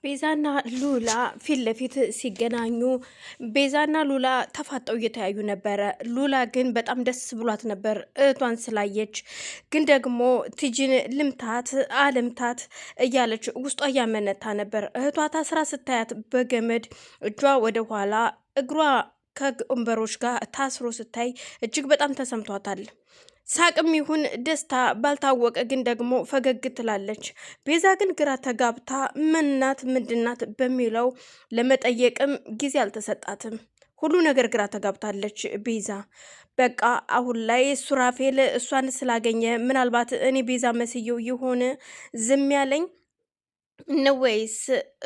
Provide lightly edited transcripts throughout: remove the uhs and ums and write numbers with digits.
ቤዛና ሉላ ፊት ለፊት ሲገናኙ ቤዛና ሉላ ተፋጠው እየተያዩ ነበረ። ሉላ ግን በጣም ደስ ብሏት ነበር እህቷን ስላየች። ግን ደግሞ ትጂን ልምታት አልምታት እያለች ውስጧ እያመነታ ነበር። እህቷ ታስራ ስታያት በገመድ እጇ ወደ ኋላ እግሯ ከወንበሮች ጋር ታስሮ ስታይ እጅግ በጣም ተሰምቷታል። ሳቅም ይሁን ደስታ ባልታወቀ ግን ደግሞ ፈገግ ትላለች። ቤዛ ግን ግራ ተጋብታ ምንናት ምንድናት በሚለው ለመጠየቅም ጊዜ አልተሰጣትም። ሁሉ ነገር ግራ ተጋብታለች ቤዛ። በቃ አሁን ላይ ሱራፌል እሷን ስላገኘ ምናልባት እኔ ቤዛ መስየው ይሆን ዝም ያለኝ ነው ወይስ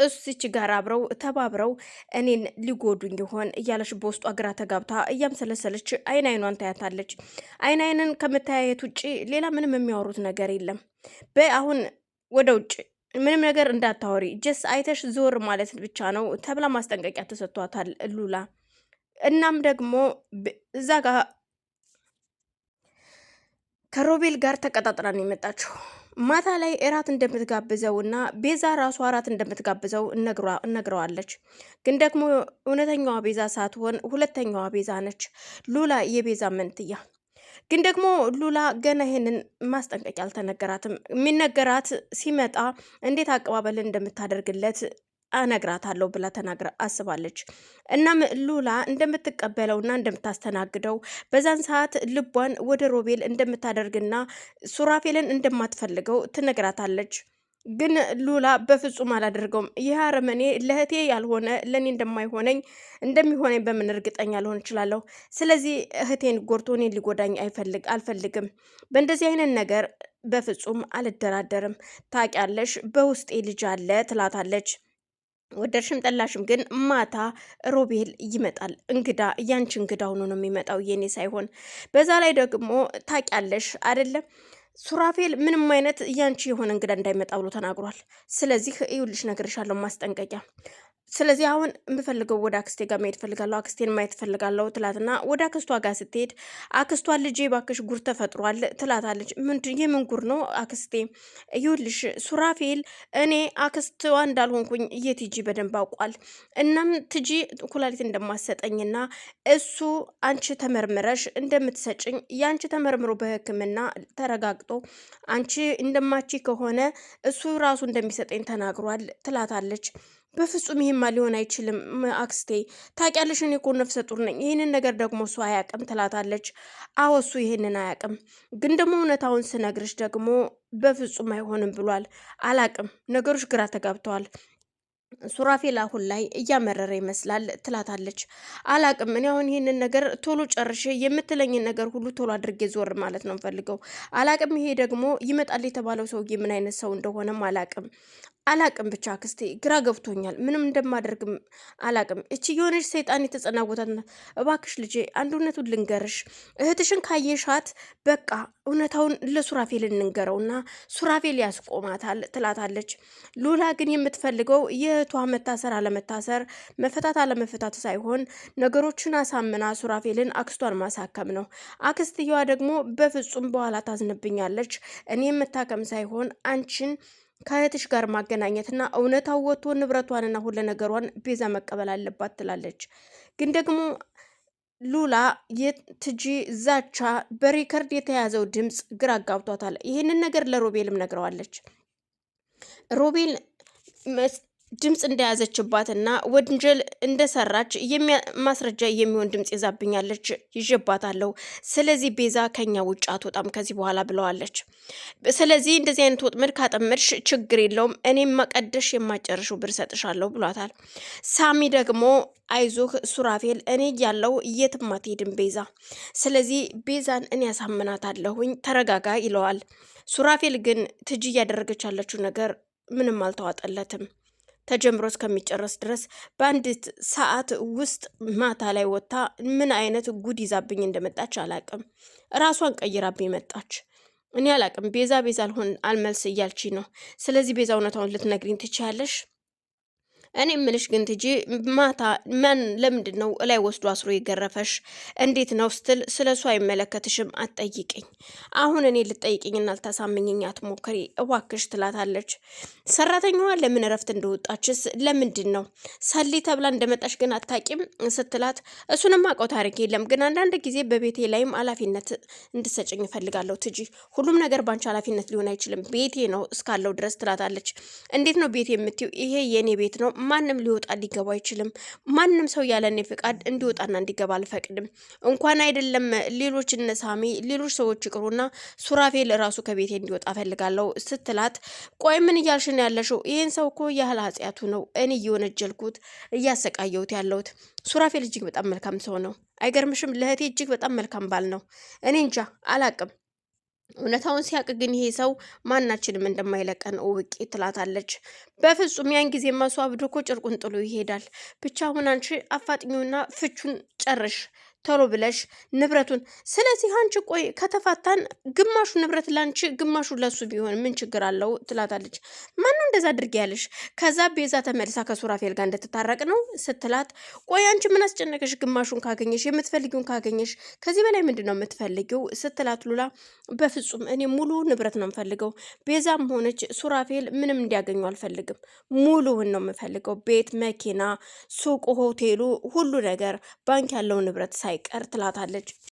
እሱች ጋር አብረው ተባብረው እኔን ሊጎዱኝ ይሆን እያለች በውስጧ ግራ ተጋብታ እያምሰለሰለች አይኗን ታያታለች። አይንን ከመተያየት ውጭ ሌላ ምንም የሚያወሩት ነገር የለም። በአሁን ወደ ውጭ ምንም ነገር እንዳታወሪ ጀስ አይተሽ ዞር ማለት ብቻ ነው ተብላ ማስጠንቀቂያ ተሰጥቷታል ሉላ። እናም ደግሞ እዛ ጋር ከሮቤል ጋር ተቀጣጥራ ነው የመጣችው። ማታ ላይ እራት እንደምትጋብዘው እና ቤዛ ራሷ እራት እንደምትጋብዘው እነግረዋለች። ግን ደግሞ እውነተኛዋ ቤዛ ሳትሆን ሁለተኛዋ ቤዛ ነች፣ ሉላ የቤዛ መንትያ። ግን ደግሞ ሉላ ገና ይሄንን ማስጠንቀቂያ አልተነገራትም። የሚነገራት ሲመጣ እንዴት አቀባበል እንደምታደርግለት እነግራታለሁ ብላ ተናግራ አስባለች። እናም ሉላ እንደምትቀበለውና እንደምታስተናግደው በዛን ሰዓት ልቧን ወደ ሮቤል እንደምታደርግና ሱራፌልን እንደማትፈልገው ትነግራታለች። ግን ሉላ በፍጹም አላደርገውም፣ ይህ አረመኔ ለእህቴ ያልሆነ ለእኔ እንደሚሆነኝ በምን እርግጠኛ ልሆን እችላለሁ? ስለዚህ እህቴን ጎርቶ እኔን ሊጎዳኝ አልፈልግም። በእንደዚህ አይነት ነገር በፍጹም አልደራደርም። ታውቂያለሽ በውስጤ ልጅ አለ ትላታለች። ወደድሽም ጠላሽም ግን ማታ ሮቤል ይመጣል። እንግዳ ያንቺ እንግዳ ሆኖ ነው የሚመጣው የኔ ሳይሆን። በዛ ላይ ደግሞ ታውቂያለሽ አይደለም ሱራፌል ምንም አይነት ያንቺ የሆነ እንግዳ እንዳይመጣ ብሎ ተናግሯል። ስለዚህ ይኸውልሽ ነግሬሻለሁ ማስጠንቀቂያ። ስለዚህ አሁን የምፈልገው ወደ አክስቴ ጋር መሄድ ፈልጋለሁ፣ አክስቴን ማየት ፈልጋለሁ ትላትና ወደ አክስቷ ጋር ስትሄድ አክስቷን ልጄ ባክሽ ጉር ተፈጥሯል ትላታለች። የምን ጉር ነው አክስቴ? ይኸውልሽ ሱራፌል እኔ አክስትዋ እንዳልሆንኩኝ የቲጂ በደንብ አውቋል። እናም ትጂ ኩላሊት እንደማሰጠኝና እሱ አንቺ ተመርምረሽ እንደምትሰጭኝ ያንቺ ተመርምሮ በሕክምና ተረጋግጦ አንቺ እንደማቺ ከሆነ እሱ ራሱ እንደሚሰጠኝ ተናግሯል ትላታለች። በፍጹም ይሄማ ሊሆን አይችልም አክስቴ፣ ታውቂያለሽ እኔ እኮ ነፍሰ ጡር ነኝ፣ ይህንን ነገር ደግሞ እሱ አያውቅም ትላታለች። አዎ እሱ ይሄንን አያውቅም፣ ግን ደግሞ እውነታውን ስነግርሽ ደግሞ በፍጹም አይሆንም ብሏል። አላውቅም፣ ነገሮች ግራ ተጋብተዋል። ሱራፌል አሁን ላይ እያመረረ ይመስላል ትላታለች። አላቅም እኔ አሁን ይሄንን ነገር ቶሎ ጨርሼ የምትለኝን ነገር ሁሉ ቶሎ አድርጌ ዞር ማለት ነው ፈልገው። አላቅም ይሄ ደግሞ ይመጣል የተባለው ሰውዬ ምን አይነት ሰው እንደሆነም አላቅም ብቻ አክስቴ ግራ ገብቶኛል። ምንም እንደማደርግም አላቅም። እቺ የሆነች ሰይጣን የተጸናወታት እባክሽ ልጄ አንድ እውነቱን ልንገርሽ፣ እህትሽን ካየሻት በቃ እውነታውን ለሱራፌል እንንገረውና ሱራፌል ያስቆማታል ትላታለች። ሉላ ግን የምትፈልገው የእህቷ መታሰር አለመታሰር፣ መፈታት አለመፈታት ሳይሆን ነገሮችን አሳምና ሱራፌልን አክስቷን ማሳከም ነው። አክስትየዋ ደግሞ በፍጹም በኋላ ታዝንብኛለች፣ እኔ የምታከም ሳይሆን አንቺን ከእህትሽ ጋር ማገናኘትና እውነታው ወጥቶ ንብረቷንና ሁለ ነገሯን ቤዛ መቀበል አለባት ትላለች። ግን ደግሞ ሉላ የትጂ ዛቻ በሪከርድ የተያዘው ድምፅ ግራ አጋብቷታል። ይህንን ነገር ለሮቤልም ነግረዋለች። ሮቤል ድምፅ እንደያዘችባትና ወንጀል እንደሰራች ማስረጃ የሚሆን ድምፅ ይዛብኛለች፣ ይዤባታለሁ። ስለዚህ ቤዛ ከኛ ውጭ አትወጣም ከዚህ በኋላ ብለዋለች። ስለዚህ እንደዚህ አይነት ወጥመድ ካጠመድሽ ችግር የለውም፣ እኔም መቀደሽ የማጨርሽው ብር ሰጥሻለሁ ብሏታል። ሳሚ ደግሞ አይዞህ ሱራፌል እኔ ያለው የትም አትሄድም ቤዛ፣ ስለዚህ ቤዛን እኔ ያሳምናታለሁኝ ተረጋጋ ይለዋል። ሱራፌል ግን ትጂ እያደረገች ያለችው ነገር ምንም አልተዋጠለትም። ተጀምሮ እስከሚጨረስ ድረስ በአንዲት ሰዓት ውስጥ ማታ ላይ ወጥታ ምን አይነት ጉድ ይዛብኝ እንደመጣች አላቅም። ራሷን ቀይራብኝ መጣች። እኔ አላቅም። ቤዛ አልሆን አልመልስ እያልች ነው። ስለዚህ ቤዛ እውነታውን ልትነግሪኝ ትችያለሽ? እኔ ምልሽ ግን ትጂ ማታ ማን ለምንድን ነው እላይ ወስዶ አስሮ የገረፈሽ? እንዴት ነው ስትል ስለ እሱ አይመለከትሽም፣ አትጠይቅኝ። አሁን እኔ ልጠይቅኝና ልታሳምኝኝ አትሞክሪ እባክሽ ትላታለች። ሰራተኛዋ ለምን እረፍት እንደወጣችስ ለምንድን ነው ሰሊ ተብላ እንደመጣሽ ግን አታቂም ስትላት፣ እሱንም አውቀው ታሪክ የለም ግን አንዳንድ ጊዜ በቤቴ ላይም ኃላፊነት እንድሰጭኝ እፈልጋለሁ ትጂ። ሁሉም ነገር ባንቺ ኃላፊነት ሊሆን አይችልም፣ ቤቴ ነው እስካለው ድረስ ትላታለች። እንዴት ነው ቤት የምትይው? ይሄ የኔ ቤት ነው። ማንም ሊወጣ ሊገባ አይችልም። ማንም ሰው ያለ እኔ ፍቃድ እንዲወጣና እንዲገባ አልፈቅድም። እንኳን አይደለም ሌሎች እነ ሳሚ ሌሎች ሰዎች ይቅሩና ሱራፌል ራሱ ከቤቴ እንዲወጣ ፈልጋለሁ ስትላት፣ ቆይ ምን እያልሽ ነው ያለሽው? ይህን ሰው እኮ ያህል ኃጢአቱ ነው እኔ እየወነጀልኩት እያሰቃየሁት ያለሁት። ሱራፌል እጅግ በጣም መልካም ሰው ነው። አይገርምሽም? ለእህቴ እጅግ በጣም መልካም ባል ነው። እኔ እንጃ አላቅም። እውነታውን ሲያቅ ግን ይሄ ሰው ማናችንም እንደማይለቀን እውቂ ትላታለች። በፍጹም ያን ጊዜ ማሱ አብዶ እኮ ጭርቁን ጥሎ ይሄዳል። ብቻ አሁን አንቺ አፋጥኙና ፍቹን ጨርሽ ቶሎ ብለሽ ንብረቱን። ስለዚህ አንቺ ቆይ ከተፋታን ግማሹ ንብረት ላንቺ ግማሹ ለሱ ቢሆን ምን ችግር አለው ትላታለች። ማነው እንደዛ አድርጊ ያለሽ? ከዛ ቤዛ ተመልሳ ከሱራፌል ጋር እንድትታረቅ ነው ስትላት፣ ቆይ አንቺ ምን አስጨነቀሽ? ግማሹን ካገኘሽ የምትፈልጊውን ካገኘሽ ከዚህ በላይ ምንድን ነው የምትፈልጊው ስትላት፣ ሉላ በፍጹም እኔ ሙሉ ንብረት ነው የምፈልገው። ቤዛም ሆነች ሱራፌል ምንም እንዲያገኙ አልፈልግም። ሙሉውን ነው የምፈልገው። ቤት፣ መኪና፣ ሱቁ፣ ሆቴሉ፣ ሁሉ ነገር ባንክ ያለው ንብረት ሳይቀር ትላታለች።